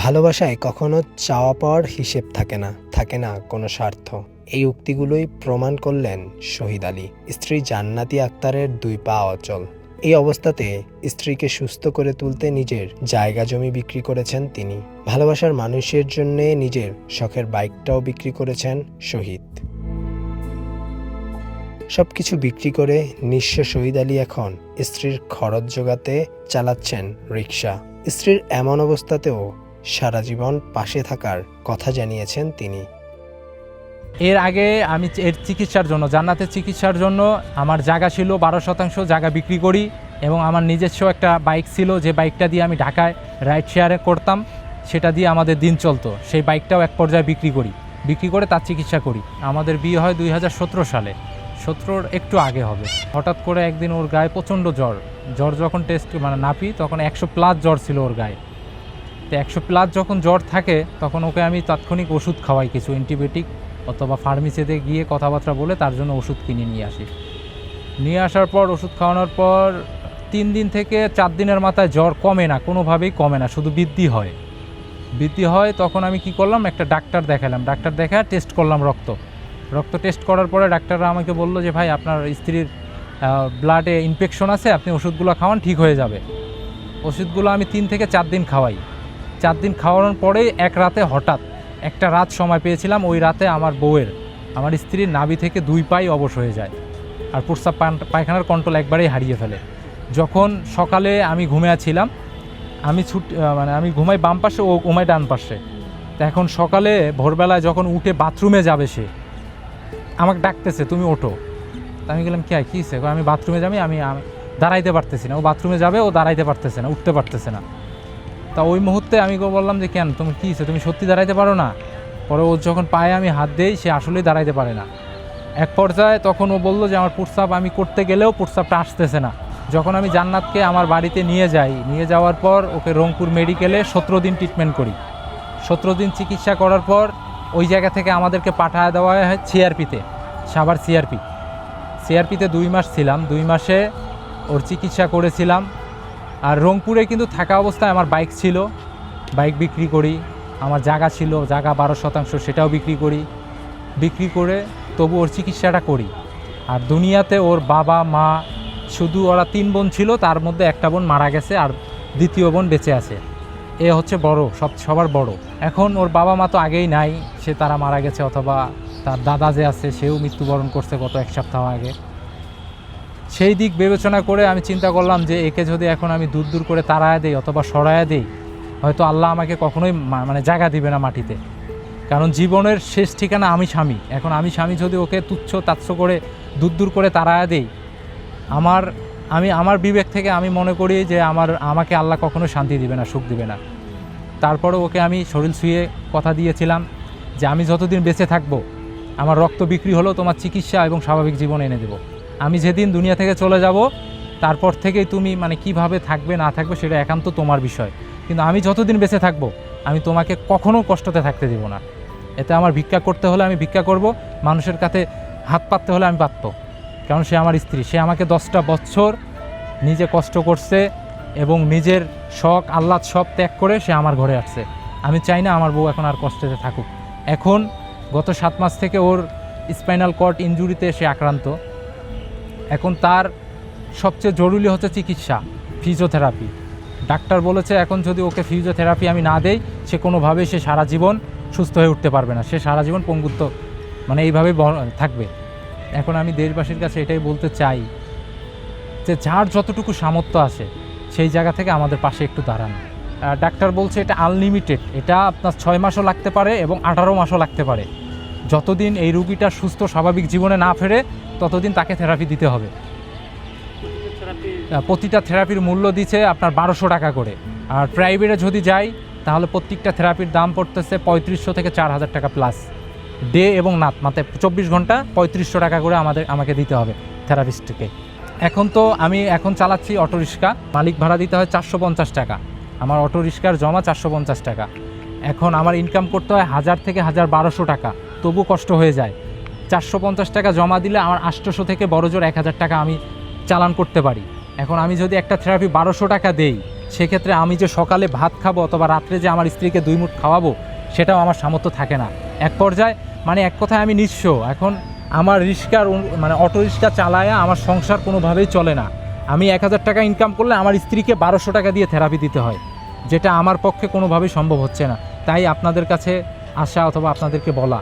ভালোবাসায় কখনো চাওয়া পাওয়ার হিসেব থাকে না কোনো স্বার্থ। এই উক্তিগুলোই প্রমাণ করলেন শহীদ আলী। স্ত্রী জান্নাতি আক্তারের 2 পা অচল। এই অবস্থাতে স্ত্রীকে সুস্থ করে তুলতে নিজের জায়গা জমি বিক্রি করেছেন তিনি। ভালোবাসার মানুষের জন্য নিজের শখের বাইকটাও বিক্রি করেছেন শহীদ। সবকিছু বিক্রি করে নিঃস্ব শহীদ আলী এখন স্ত্রীর খরচ জোগাতে চালাচ্ছেন রিক্সা। স্ত্রীর এমন অবস্থাতেও সারা জীবন পাশে থাকার কথা জানিয়েছেন তিনি। এর আগে আমি এর চিকিৎসার জন্য, জান্নাতের চিকিৎসার জন্য আমার জায়গা ছিল 12% জায়গা বিক্রি করি এবং আমার নিজস্ব একটা বাইক ছিল, যে বাইকটা দিয়ে আমি ঢাকায় রাইড শেয়ারে করতাম, সেটা দিয়ে আমাদের দিন চলতো। সেই বাইকটাও এক পর্যায়ে বিক্রি করে তার চিকিৎসা করি। আমাদের বিয়ে হয় 2017 সালে, 17-র একটু আগে হবে। হঠাৎ করে একদিন ওর গায়ে প্রচণ্ড জ্বর যখন টেস্ট নাপি, তখন 100+ জ্বর ছিল ওর গায়ে। তো 100+ যখন জ্বর থাকে তখন ওকে আমি তাৎক্ষণিক ওষুধ খাওয়াই, কিছু অ্যান্টিবায়োটিক, অথবা ফার্মেসিতে গিয়ে কথাবার্তা বলে তার জন্য ওষুধ কিনে নিয়ে আসার পর ওষুধ খাওয়ানোর পর 3 দিন থেকে 4 দিনের মাথায় জ্বর কমে না, কোনোভাবেই কমে না, শুধু বৃদ্ধি হয়। তখন আমি কি করলাম, একটা ডাক্তার দেখালাম। ডাক্তার দেখা টেস্ট করলাম, রক্ত টেস্ট করার পরে ডাক্তাররা আমাকে বললো যে ভাই, আপনার স্ত্রীর ব্লাডে ইনফেকশন আছে, আপনি ওষুধগুলো খাওয়ান, ঠিক হয়ে যাবে। ওষুধগুলো আমি 3 থেকে 4 দিন খাওয়াই। 4 দিন খাওয়ানোর পরেই এক রাতে হঠাৎ একটা রাত সময় পেয়েছিলাম, ওই রাতে আমার স্ত্রীর নাভি থেকে 2 পাই অবশ হয়ে যায়, আর প্রস্রাব পায়খানার কন্ট্রোল একবারেই হারিয়ে ফেলে। যখন সকালে আমি ঘুমিয়েছিলাম, আমি ঘুমাই বাম পাশে, ও ঘুমায় ডান পাশে। তো এখন সকালে ভোরবেলায় যখন উঠে বাথরুমে যাবে, সে আমাকে ডাকতেছে, তুমি ওঠো। তা আমি গেলাম, কী হয়েছে? আমি বাথরুমে যাবি, আমি দাঁড়াইতে পারতেছি না। ও বাথরুমে যাবে, ও দাঁড়াইতে পারতেছে না, উঠতে পারতেছে না। তা ওই মুহূর্তে আমি বললাম যে, কেন, তুমি কী হয়েছে, তুমি সত্যি দাঁড়াইতে পারো না? পরে ও যখন পায়ে আমি হাত দেই, সে আসলেই দাঁড়াইতে পারে না। এক পর্যায়ে তখন ও বললো যে আমার প্রস্রাব আমি করতে গেলেও প্রস্রাবটা আসতেছে না। যখন আমি জান্নাতকে আমার বাড়িতে নিয়ে যাওয়ার পর ওকে রংপুর মেডিকেলে 17 দিন ট্রিটমেন্ট করি। 17 দিন চিকিৎসা করার পর ওই জায়গা থেকে আমাদেরকে পাঠায় দেওয়া হয় সিআরপিতে, সাভার সিআরপিতে 2 মাস ছিলাম। 2 মাসে ওর চিকিৎসা করেছিলাম। আর রংপুরে কিন্তু থাকা অবস্থায় আমার বাইক ছিল, বাইক বিক্রি করি। আমার জায়গা ছিল, জায়গা 12%, সেটাও বিক্রি করে তবু ওর চিকিৎসাটা করি। আর দুনিয়াতে ওর বাবা মা, শুধু ওরা 3 বোন ছিল, তার মধ্যে একটা বোন মারা গেছে, আর দ্বিতীয় বোন বেঁচে আছে। এ হচ্ছে বড়, সবার বড়। এখন ওর বাবা মা তো আগেই নাই, তারা মারা গেছে, অথবা তার দাদা যে আছে সেও মৃত্যুবরণ করছে গত 1 সপ্তাহ আগে। সেই দিক বিবেচনা করে আমি চিন্তা করলাম যে একে যদি এখন আমি দূর করে তাড়ায় দেই অথবা সরায় দেই, হয়তো আল্লাহ আমাকে কখনোই জায়গা দিবে না মাটিতে। কারণ জীবনের শেষ ঠিকানা আমি স্বামী। এখন আমি স্বামী যদি ওকে তুচ্ছ তাচ্ছ করে দূর করে তাড়ায় দেই, আমার বিবেক থেকে আমি মনে করি যে আমাকে আল্লাহ কখনো শান্তি দিবে না, সুখ দিবে না। তারপরে ওকে আমি শরীর ছুঁয়ে কথা দিয়েছিলাম যে আমি যতদিন বেঁচে থাকবো, আমার রক্ত বিক্রি হলেও তোমার চিকিৎসা এবং স্বাভাবিক জীবন এনে দেবো। আমি যেদিন দুনিয়া থেকে চলে যাব, তারপর থেকেই তুমি কিভাবে থাকবে না থাকবে সেটা একান্ত তোমার বিষয়, কিন্তু আমি যতদিন বেঁচে থাকবো, আমি তোমাকে কখনো কষ্টতে থাকতে দেব না। এতে আমার ভিক্ষা করতে হলে আমি ভিক্ষা করব, মানুষের কাছে হাত পাততে হলে আমি পাতব, কারণ সে আমার স্ত্রী। সে আমাকে 10টা বছর নিজে কষ্ট করছে এবং নিজের শখ আহ্লাদ সব ত্যাগ করে সে আমার ঘরে আসছে। আমি চাই না আমার বউ এখন আর কষ্টতে থাকুক। এখন গত 7 মাস থেকে ওর স্পাইনাল কর্ড ইনজুরিতে সে আক্রান্ত। এখন তার সবচেয়ে জরুরি হচ্ছে চিকিৎসা, ফিজিওথেরাপি। ডাক্তার বলেছে এখন যদি ওকে ফিজিওথেরাপি আমি না দেই, সে কোনোভাবেই সারা জীবন সুস্থ হয়ে উঠতে পারবে না, সে সারা জীবন পঙ্গুত্ব এইভাবেই থাকবে। এখন আমি দেশবাসীর কাছে এটাই বলতে চাই যে যার যতটুকু সামর্থ্য আছে সেই জায়গা থেকে আমাদের পাশে একটু দাঁড়ান। ডাক্তার বলছে এটা আনলিমিটেড, এটা আপনার 6 মাসও লাগতে পারে এবং 18 মাসও লাগতে পারে। যতদিন এই রুগীটা সুস্থ স্বাভাবিক জীবনে না ফেরে, ততদিন তাকে থেরাপি দিতে হবে। প্রতিটা থেরাপির মূল্য দিচ্ছে আপনার 1200 টাকা করে। আর প্রাইভেটে যদি যাই তাহলে প্রত্যেকটা থেরাপির দাম পড়তেছে 3500 থেকে 4000 টাকা প্লাস, ডে এবং নাত, 24 ঘন্টা 3500 টাকা করে আমাকে দিতে হবে থেরাপিস্টকে। আমি চালাচ্ছি অটোরিক্সা, মালিক ভাড়া দিতে হয় 450 টাকা, আমার অটোরিক্সার জমা 450 টাকা। এখন আমার ইনকাম করতে হয় 1000 থেকে 1200 টাকা, তবু কষ্ট হয়ে যায়। 450 টাকা জমা দিলে আমার 800 থেকে বড় জোর 1000 টাকা আমি চালান করতে পারি। এখন আমি যদি একটা থেরাপি 1200 টাকা দেই, সেক্ষেত্রে আমি যে সকালে ভাত খাবো অথবা রাত্রে যে আমার স্ত্রীকে 2 মুঠ খাওয়াবো সেটাও আমার সামর্থ্য থাকে না। এক পর্যায়ে মানে এক কথায় আমি নিঃস্ব। এখন আমার মানে অটো রিক্সা চালায়া আমার সংসার কোনোভাবেই চলে না। আমি 1000 টাকা ইনকাম করলে আমার স্ত্রীকে 1200 টাকা দিয়ে থেরাপি দিতে হয়, যেটা আমার পক্ষে কোনোভাবেই সম্ভব হচ্ছে না। তাই আপনাদের কাছে আসা অথবা আপনাদেরকে বলা।